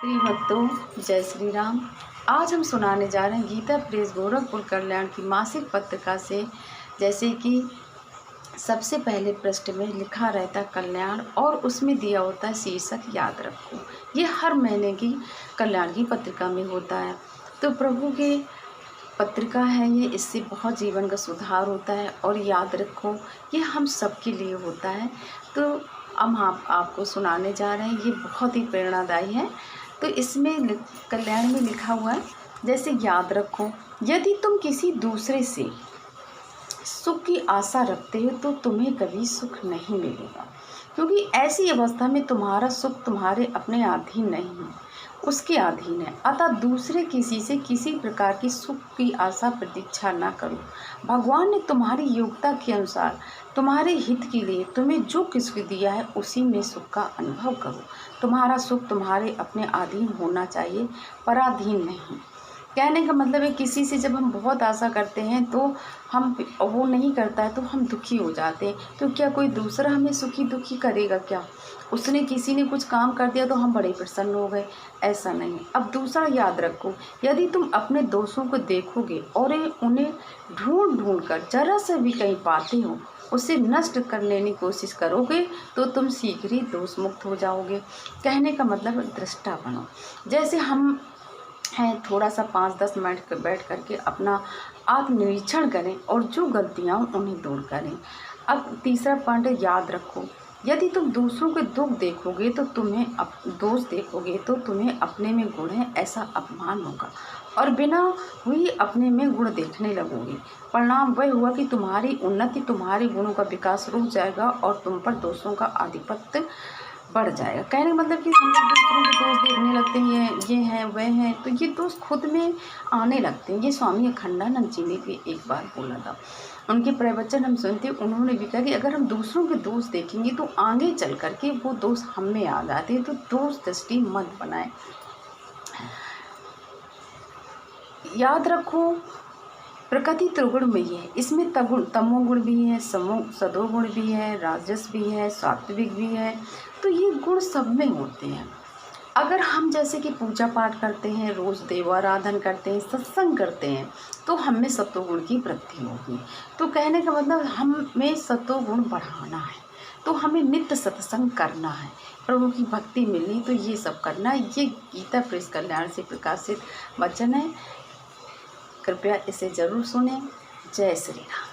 प्रिय भक्तों, जय श्री राम। आज हम सुनाने जा रहे हैं गीता प्रेस गोरखपुर कल्याण की मासिक पत्रिका से। जैसे कि सबसे पहले पृष्ठ में लिखा रहता कल्याण और उसमें दिया होता है शीर्षक याद रखो। ये हर महीने की कल्याण की पत्रिका में होता है। तो प्रभु के पत्रिका है ये, इससे बहुत जीवन का सुधार होता है। और याद रखो ये हम सबके लिए होता है। तो अब हम आपको सुनाने जा रहे हैं, ये बहुत ही प्रेरणादायी है। तो इसमें कल्याण में लिखा हुआ है, जैसे याद रखो यदि तुम किसी दूसरे से सुख की आशा रखते हो तो तुम्हें कभी सुख नहीं मिलेगा, क्योंकि ऐसी अवस्था में तुम्हारा सुख तुम्हारे अपने अधीन नहीं है, उसके अधीन है। अतः दूसरे किसी से किसी प्रकार की सुख की आशा प्रतीक्षा न करो। भगवान ने तुम्हारी योग्यता के अनुसार तुम्हारे हित के लिए तुम्हें जो कुछ दिया है उसी में सुख का अनुभव करो। तुम्हारा सुख तुम्हारे अपने अधीन होना चाहिए, पराधीन नहीं। कहने का मतलब है किसी से जब हम बहुत आशा करते हैं तो हम वो नहीं करता है तो हम दुखी हो जाते हैं। तो क्या कोई दूसरा हमें सुखी दुखी करेगा क्या? उसने किसी ने कुछ काम कर दिया तो हम बड़े प्रसन्न हो गए, ऐसा नहीं। अब दूसरा याद रखो, यदि तुम अपने दोषों को देखोगे और उन्हें ढूंढ ढूंढ कर जरा सा भी कहीं पाते हो, उसे नष्ट कर लेने की कोशिश करोगे तो तुम शीघ्र ही दोष मुक्त हो जाओगे। कहने का मतलब दृष्टा बनो। जैसे हम हैं, थोड़ा सा 5-10 मिनट बैठ करके अपना आत्मनिरीक्षण करें और जो गलतियाँ उन्हें दूर करें। अब तीसरा पॉइंट याद रखो, यदि तुम दूसरों के दुख देखोगे तो तुम्हें दोष देखोगे तो तुम्हें अपने में गुण है ऐसा अपमान होगा और बिना हुई अपने में गुण देखने लगोगे। परिणाम वह हुआ कि तुम्हारी उन्नति, तुम्हारे गुणों का विकास रुक जाएगा और तुम पर दोषों का आधिपत्य बढ़ जाएगा। कहने का मतलब कि हम लोग दूसरों के दोष देखने लगते हैं, ये हैं वह हैं, तो ये दोष खुद में आने लगते हैं। ये स्वामी अखंडानंद जी ने भी एक बार बोला था, उनके प्रवचन हम सुनते, उन्होंने भी कहा कि अगर हम दूसरों के दोष देखेंगे तो आगे चल करके वो दोष हम में आ जाते हैं। तो दोष दृष्टि मत बनाए। याद रखो प्रकृति त्रिगुण में ही है, इसमें तमोगुण भी है, सदोगुण भी है, राजस भी है, सात्विक भी है। तो ये गुण सब में होते हैं। अगर हम जैसे कि पूजा पाठ करते हैं, रोज़ देवाराधन करते हैं, सत्संग करते हैं, तो हमें सत्वगुण की वृद्धि होगी। तो कहने का मतलब हमें सत्वगुण बढ़ाना है, तो हमें नित्य सत्संग करना है, प्रभु की भक्ति मिलनी, तो ये सब करना है। ये गीता प्रेस कल्याण से प्रकाशित वचन है, कृपया इसे ज़रूर सुनें। जय श्री राम।